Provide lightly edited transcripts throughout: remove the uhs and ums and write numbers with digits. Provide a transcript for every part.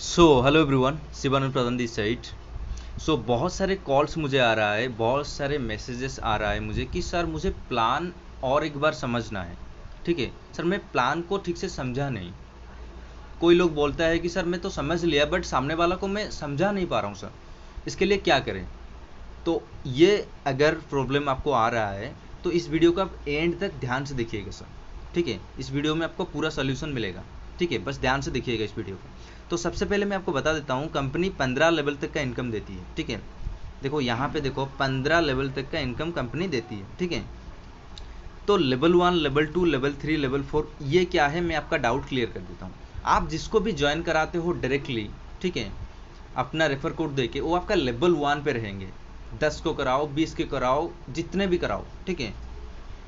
Hello everyone, Shivanand Pradhan this side. बहुत सारे calls मुझे आ रहा है, बहुत सारे मैसेजेस आ रहा है मुझे कि सर मुझे प्लान और एक बार समझना है। ठीक है सर, मैं प्लान को ठीक से समझा नहीं। कोई लोग बोलता है कि सर मैं तो समझ लिया बट सामने वाला को मैं समझा नहीं पा रहा हूँ सर, इसके लिए क्या करें। तो ये अगर प्रॉब्लम आपको आ रहा है तो इस वीडियो को आप एंड तक ध्यान से देखिएगा सर। ठीक है, इस वीडियो में आपको पूरा सोल्यूशन मिलेगा। ठीक है, बस ध्यान से देखिएगा इस वीडियो को। तो सबसे पहले मैं आपको बता देता हूँ, कंपनी 15 लेवल तक का इनकम देती है। ठीक है, देखो यहाँ पे देखो 15 लेवल तक का इनकम कंपनी देती है। ठीक है, तो लेवल 1, लेवल 2, लेवल 3, लेवल 4 ये क्या है, मैं आपका डाउट क्लियर कर देता हूँ। आप जिसको भी ज्वाइन कराते हो डायरेक्टली, ठीक है, अपना रेफर कोड देके, वो आपका लेवल 1 पे रहेंगे। 10 को कराओ, 20 के कराओ, जितने भी कराओ, ठीक है,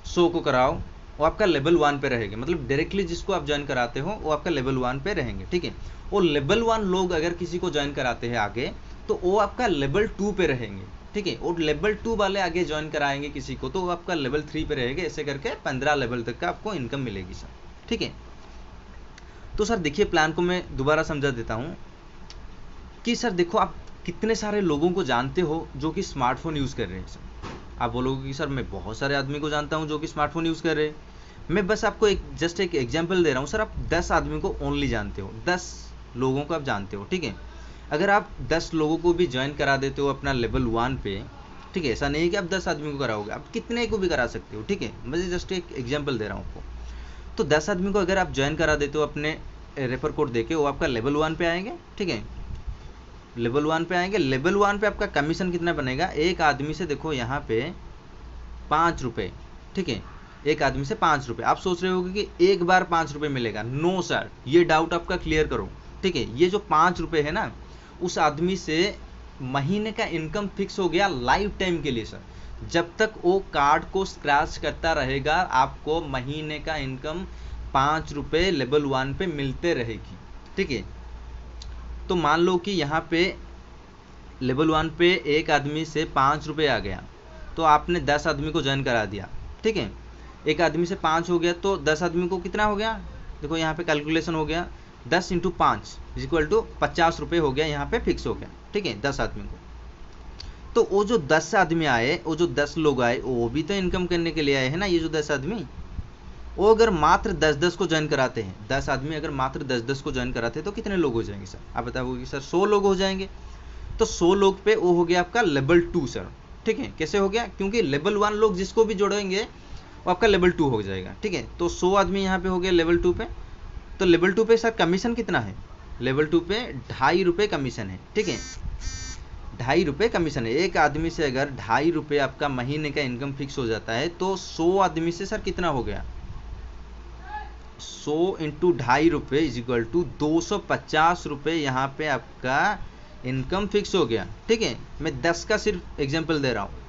100 को कराओ, वो आपका लेवल 1 पे रहेंगे। मतलब डायरेक्टली जिसको आप ज्वाइन कराते हो वो आपका लेवल 1 पे रहेंगे। ठीक है, वो लेवल 1 लोग अगर किसी को ज्वाइन कराते हैं आगे, तो वो आपका लेवल 2 पे रहेंगे। ठीक है, और लेवल 2 वाले आगे ज्वाइन कराएंगे किसी को तो वो आपका लेवल 3 पे रहेंगे। ऐसे करके 15 लेवल तक का आपको इनकम मिलेगी सर। ठीक है, तो सर देखिए, प्लान को मैं दोबारा समझा देता हूँ कि सर देखो, आप कितने सारे लोगों को जानते हो जो कि स्मार्टफोन यूज़ कर रहे हैं सर। आप बोलोगे कि सर मैं बहुत सारे आदमी को जानता हूँ जो कि स्मार्टफोन यूज़ कर रहे हैं। मैं बस आपको जस्ट एक एग्जांपल दे रहा हूँ सर। आप 10 आदमी को ओनली जानते हो, 10 लोगों को आप जानते हो। ठीक है, अगर आप 10 लोगों को भी ज्वाइन करा देते हो अपना लेवल 1 पे, ठीक है, ऐसा नहीं है कि आप 10 आदमी को कराओगे, आप कितने को भी करा सकते हो। ठीक है, मैं जस्ट एक एग्जाम्पल दे रहा हूँ आपको। तो 10 आदमी को अगर आप ज्वाइन करा देते हो अपने रेफर कोड देके, वो आपका लेवल 1 पे आएंगे। ठीक है, लेवल 1 पे आएंगे। लेवल 1 पे आपका कमीशन कितना बनेगा, एक आदमी से देखो यहाँ पे 5 रुपये। ठीक है, एक आदमी से 5 रुपये। आप सोच रहे होगे कि एक बार 5 रुपये मिलेगा। नो सर, ये डाउट आपका क्लियर करो। ठीक है, ये जो 5 रुपये है ना, उस आदमी से महीने का इनकम फिक्स हो गया लाइफ टाइम के लिए सर। जब तक वो कार्ड को स्क्रैच करता रहेगा, आपको महीने का इनकम 5 रुपये लेवल 1 पे मिलते रहेगी। ठीक है, तो मान लो कि यहाँ पे लेवल 1 पे एक आदमी से 5 रुपये आ गया, तो आपने 10 आदमी को ज्वाइन करा दिया। ठीक है, एक आदमी से 5 हो गया तो 10 आदमी को कितना हो गया, देखो यहाँ पे कैलकुलेशन हो गया, 10 इंटू 5 इक्वल टू 50 रुपये हो गया, यहाँ पे फिक्स हो गया। ठीक है, 10 आदमी को। तो वो जो 10 आदमी आए, वो जो 10 लोग आए, वो भी तो इनकम करने के लिए आए हैं ना। ये जो 10 आदमी, वो अगर मात्र 10-10 को ज्वाइन कराते हैं, 10 आदमी अगर मात्र 10-10 को ज्वाइन कराते हैं तो कितने लोग हो जाएंगे सर, आप बताओगे सर 100 लोग हो जाएंगे। तो 100 लोग पे वो हो गया आपका लेवल 2 सर। ठीक है, कैसे हो गया, क्योंकि लेवल 1 लोग जिसको भी जोड़ेंगे वो आपका लेवल 2 हो जाएगा। ठीक है, तो 100 आदमी यहाँ पे हो गया लेवल 2 पे। तो लेवल 2 पे सर कमीशन कितना है, लेवल 2 पे 2.5 रुपये कमीशन है। ठीक है, 2.5 रुपये कमीशन है। एक आदमी से अगर 2.5 रुपये आपका महीने का इनकम फिक्स हो जाता है, तो 100 आदमी से सर कितना हो गया, 100 इंटू 2.5 रुपये इज इक्वल टू 250 रुपये यहाँ पे आपका इनकम फिक्स हो गया। ठीक है, मैं 10 का सिर्फ एग्जांपल दे रहा हूँ।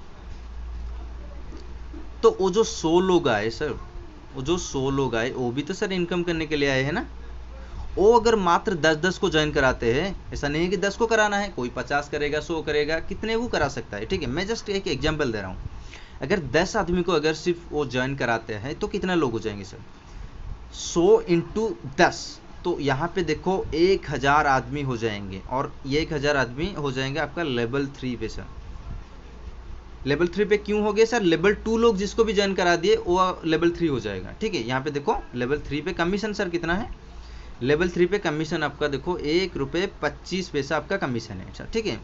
तो वो जो 100 लोग आए सर, वो जो 100 लोग आए, वो भी तो सर इनकम करने के लिए आए हैं ना। वो अगर मात्र 10-10 को ज्वाइन कराते हैं, ऐसा नहीं है कि 10 को कराना है, कोई 50 करेगा, 100 करेगा, कितने वो करा सकता है। ठीक है, मैं जस्ट एक एग्जांपल दे रहा हूँ। अगर 10 आदमी को अगर सिर्फ वो ज्वाइन कराते हैं तो कितने लोग हो जाएंगे सर, 100 इंटू 10, तो यहाँ पे देखो 1000 आदमी हो जाएंगे, और ये 1000 आदमी हो जाएंगे आपका लेवल 3 पे सर। लेवल 3 पे क्यों हो गए सर, लेवल 2 लोग जिसको भी ज्वाइन करा दिए वो लेवल 3 हो जाएगा। ठीक है, यहाँ पे देखो लेवल 3 पे कमीशन सर कितना है, लेवल 3 पे कमीशन आपका देखो 1 रुपये 25 पैसा आपका कमीशन है सर। ठीक है,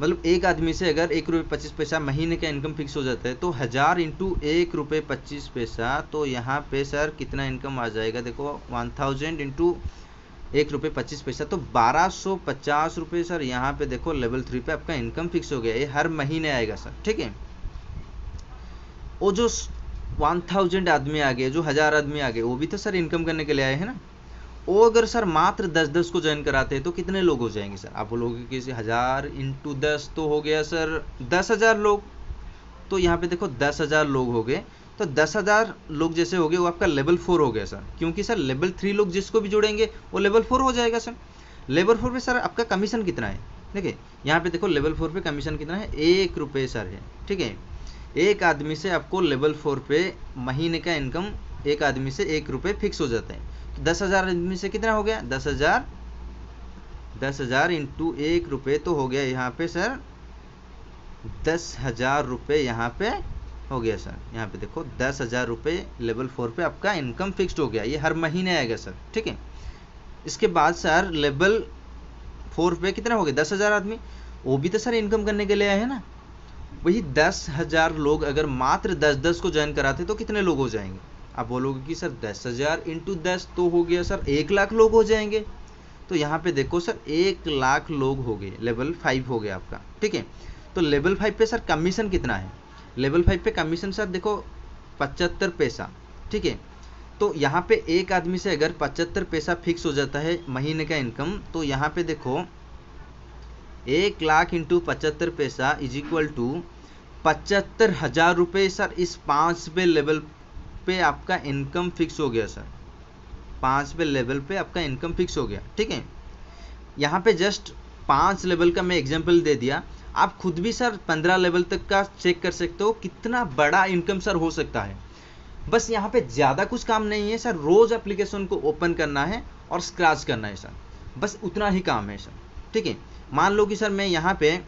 मतलब एक आदमी से अगर 1 रुपये 25 पैसा महीने का इनकम फिक्स हो जाता है, तो 1000 इंटू 1 रुपये 25 पैसा, तो यहाँ पे सर कितना इनकम आ जाएगा, देखो 1000 इंटू 1 रुपये 25 पैसा, तो 1250 रुपये सर। यहाँ पे देखो लेवल 3 पे आपका इनकम फिक्स हो गया, ये हर महीने आएगा सर। ठीक है, वो जो 1000 आदमी आ गए, जो 1000 आदमी आ गए, वो भी तो सर इनकम करने के लिए आए हैं ना। वो अगर सर मात्र 10-10 को ज्वाइन कराते हैं तो कितने लोग हो जाएंगे सर, आप बोलोगे कि 1000 इंटू 10 तो हो गया सर 10,000 लोग। तो यहाँ पे देखो 10,000 लोग हो गए, तो 10,000 लोग जैसे हो गए वो आपका लेवल 4 हो गया सर, क्योंकि सर लेवल 3 लोग जिसको भी जोड़ेंगे वो लेवल 4 हो जाएगा सर। लेवल 4 पे सर आपका कमीशन कितना है, देखिए यहाँ पे देखो लेवल 4 पे कमीशन कितना है, 1 रुपये सर है। ठीक है, एक आदमी से आपको लेवल 4 पे महीने का इनकम एक आदमी से 1 रुपये फिक्स हो जाता है। तो 10,000 आदमी से कितना हो गया, 10,000 10,000 इंटू 1 रुपये तो हो गया यहाँ पे सर 10,000 रुपये यहाँ पे हो गया सर। यहाँ पे देखो 10,000 रुपये लेवल 4 पे आपका इनकम फिक्स्ड हो गया, ये हर महीने आएगा सर, ठीक है। इसके बाद सर लेवल 4 पे कितना हो गया 10,000 आदमी, वो भी तो सर इनकम करने के लिए आए हैं ना। वही 10,000 लोग अगर मात्र 10-10 को ज्वाइन कराते तो कितने लोग हो जाएंगे? आप बोलोगे कि सर 10,000 इंटू 10 तो हो गया सर 1 लाख लोग हो जाएंगे। तो यहाँ पे देखो सर 1 लाख लोग हो गए, लेवल 5 हो गया आपका, ठीक है। तो लेवल 5 पे सर कमीशन कितना है? लेवल 5 पे कमीशन सर देखो 75 पैसा, ठीक है। तो यहाँ पे एक आदमी से अगर 75 पैसा फिक्स हो जाता है महीने का इनकम, तो यहाँ पे देखो 1 लाख इंटू 75 पैसा इज इक्वल टू 75,000 रुपये सर। इस 5वें लेवल पे आपका इनकम फिक्स हो गया सर, 5वें लेवल पे आपका इनकम फिक्स हो गया, ठीक है। यहाँ पे जस्ट 5 लेवल का मैं एग्जांपल दे दिया, आप खुद भी सर 15 लेवल तक का चेक कर सकते हो कितना बड़ा इनकम सर हो सकता है। बस यहाँ पे ज़्यादा कुछ काम नहीं है सर, रोज़ एप्लीकेशन को ओपन करना है और स्क्रैच करना है सर, बस उतना ही काम है सर, ठीक है। मान लो कि सर मैं यहाँ पे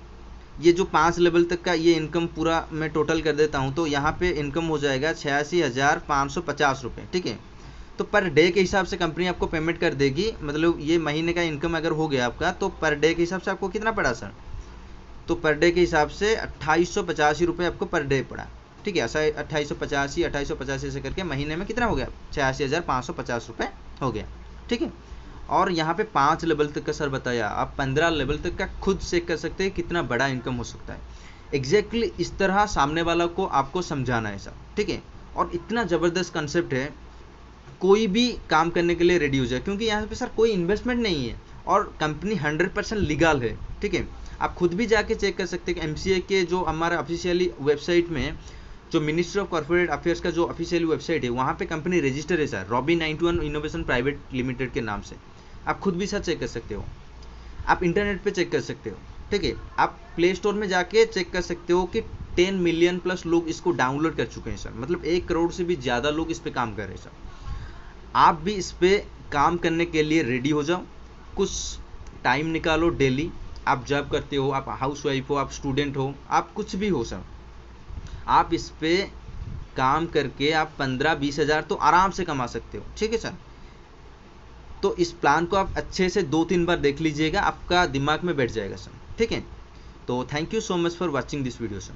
ये जो 5 लेवल तक का ये इनकम पूरा मैं टोटल कर देता हूँ, तो यहाँ पे इनकम हो जाएगा 86,550 रुपये, ठीक है। तो पर डे के हिसाब से कंपनी आपको पेमेंट कर देगी, मतलब ये महीने का इनकम अगर हो गया आपका तो पर डे के हिसाब से आपको कितना पड़ा सर? तो पर डे के हिसाब से 2885 रुपये आपको पर डे पड़ा, ठीक है। ऐसा 2885 ऐसे करके महीने में कितना हो गया 86,550 रुपये हो गया, ठीक है। और यहाँ पे 5 लेवल तक का सर बताया, आप 15 लेवल तक का खुद चेक कर सकते हैं कितना बड़ा इनकम हो सकता है। एग्जैक्टली इस तरह सामने वाला को आपको समझाना है सर, ठीक है। और इतना ज़बरदस्त कंसेप्ट है, कोई भी काम करने के लिए रेडी हो जाए, क्योंकि यहाँ पे सर कोई इन्वेस्टमेंट नहीं है और कंपनी 100% लीगल है, ठीक है। आप खुद भी जाके चेक कर सकते हैं कि MCA के जो हमारा ऑफिशियली वेबसाइट में, जो मिनिस्ट्री ऑफ कॉर्पोरेट अफेयर्स का जो ऑफिशियल वेबसाइट है, वहाँ पे कंपनी रजिस्टर है sir, Robbie 91 innovation private limited के नाम से। आप खुद भी सर चेक कर सकते हो, आप इंटरनेट पे चेक कर सकते हो, ठीक है। आप प्ले स्टोर में जाके चेक कर सकते हो कि 10 मिलियन प्लस लोग इसको डाउनलोड कर चुके हैं सर, मतलब 1 करोड़ से भी ज़्यादा लोग इस पर काम कर रहे हैं सर। आप भी इस पर काम करने के लिए रेडी हो जाओ, कुछ टाइम निकालो डेली। आप जॉब करते हो, आप हाउसवाइफ हो, आप स्टूडेंट हो, आप कुछ भी हो सर, आप इस पे काम करके आप 15-20 हज़ार तो आराम से कमा सकते हो, ठीक है सर। तो इस प्लान को आप अच्छे से 2-3 बार देख लीजिएगा, आपका दिमाग में बैठ जाएगा सर, ठीक है। तो thank you so much for watching this video sir.